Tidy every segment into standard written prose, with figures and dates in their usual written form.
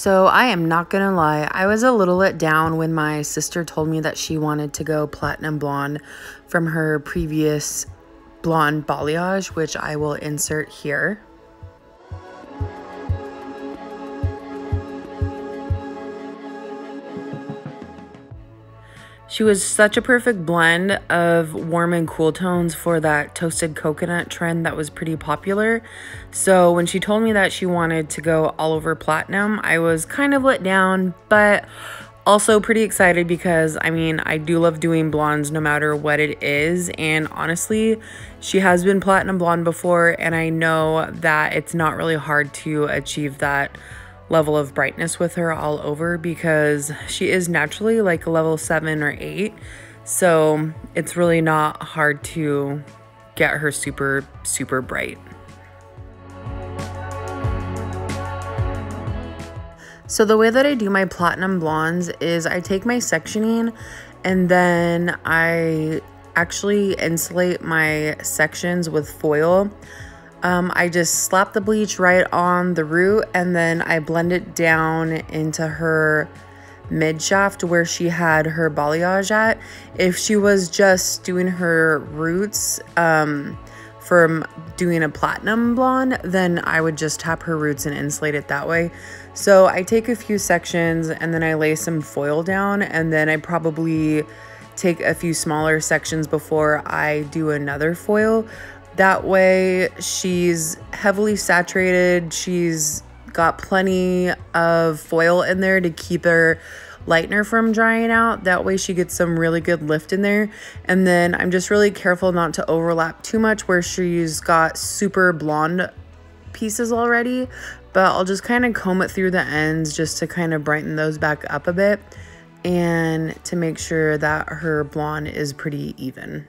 So I am not gonna lie, I was a little let down when my sister told me that she wanted to go platinum blonde from her previous blonde balayage, which I will insert here. She was such a perfect blend of warm and cool tones for that toasted coconut trend that was pretty popular. So when she told me that she wanted to go all over platinum, I was kind of let down, but also pretty excited because, I mean, I do love doing blondes no matter what it is. And honestly, she has been platinum blonde before, and I know that it's not really hard to achieve that level of brightness with her all over because she is naturally like a level 7 or 8, so it's really not hard to get her super bright. So the way that I do my platinum blondes is I take my sectioning and then I actually insulate my sections with foil. I just slap the bleach right on the root and then I blend it down into her mid shaft where she had her balayage at. If she was just doing her roots from doing a platinum blonde, then I would just tap her roots and insulate it that way. So I take a few sections and then I lay some foil down, and then I probably take a few smaller sections before I do another foil. That way she's heavily saturated, she's got plenty of foil in there to keep her lightener from drying out. That way she gets some really good lift in there. And then I'm just really careful not to overlap too much where she's got super blonde pieces already, but I'll just kind of comb it through the ends just to kind of brighten those back up a bit and to make sure that her blonde is pretty even.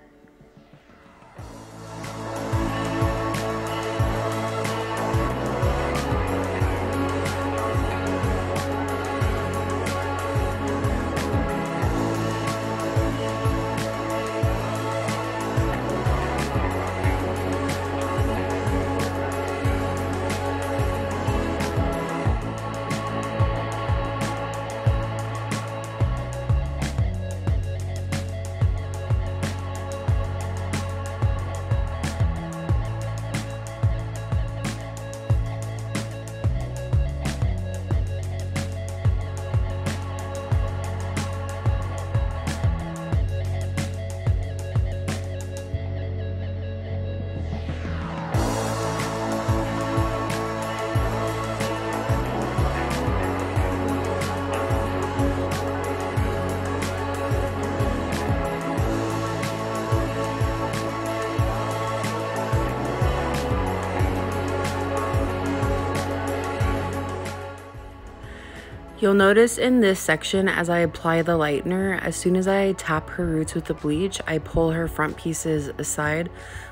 You'll notice in this section as I apply the lightener, as soon as I tap her roots with the bleach, I pull her front pieces aside.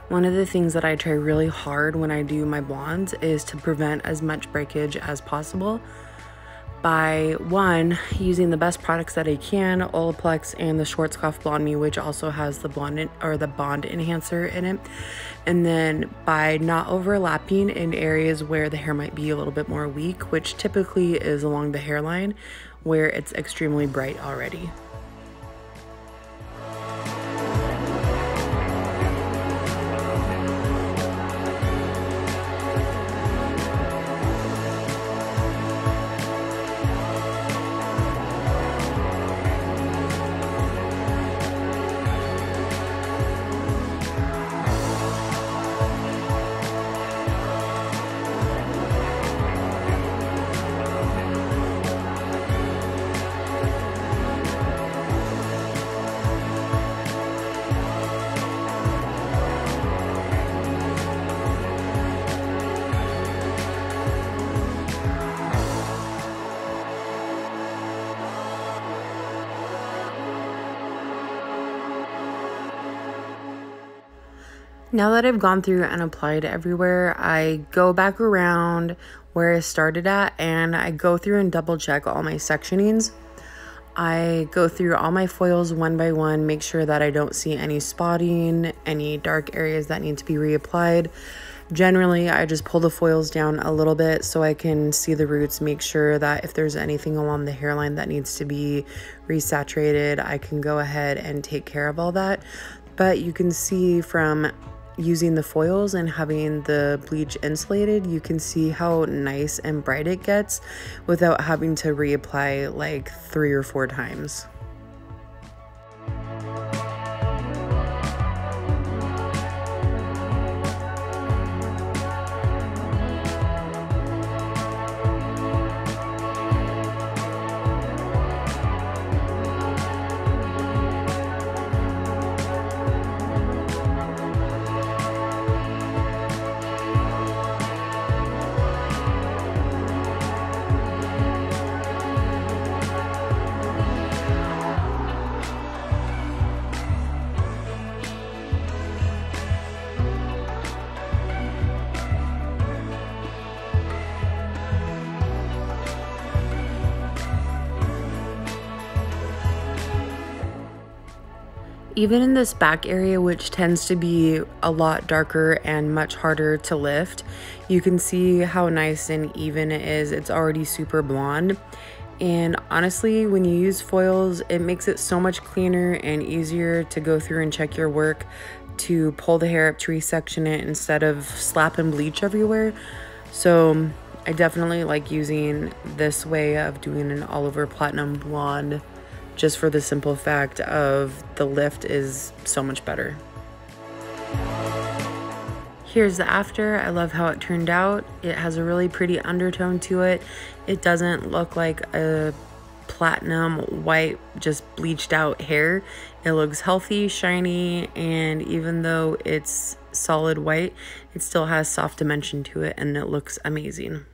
One of the things that I try really hard when I do my blondes is to prevent as much breakage as possible by one, using the best products that I can, Olaplex and the Schwarzkopf Blonde Me, which also has the bond enhancer in it, and then by not overlapping in areas where the hair might be a little bit more weak, which typically is along the hairline where it's extremely bright already. Now that I've gone through and applied everywhere, I go back around where I started at and I go through and double check all my sectionings. I go through all my foils one by one, make sure that I don't see any spotting, any dark areas that need to be reapplied. Generally, I just pull the foils down a little bit so I can see the roots, make sure that if there's anything along the hairline that needs to be resaturated, I can go ahead and take care of all that. But you can see from using the foils and having the bleach insulated, you can see how nice and bright it gets without having to reapply like 3 or 4 times. Even in this back area, which tends to be a lot darker and much harder to lift, you can see how nice and even it is. It's already super blonde. And honestly, when you use foils, it makes it so much cleaner and easier to go through and check your work, to pull the hair up to resection it instead of slapping bleach everywhere. So I definitely like using this way of doing an all over platinum blonde, just for the simple fact of the lift is so much better. Here's the after. I love how it turned out. It has a really pretty undertone to it. It doesn't look like a platinum white just bleached out hair. It looks healthy, shiny, and even though it's solid white, it still has soft dimension to it and it looks amazing.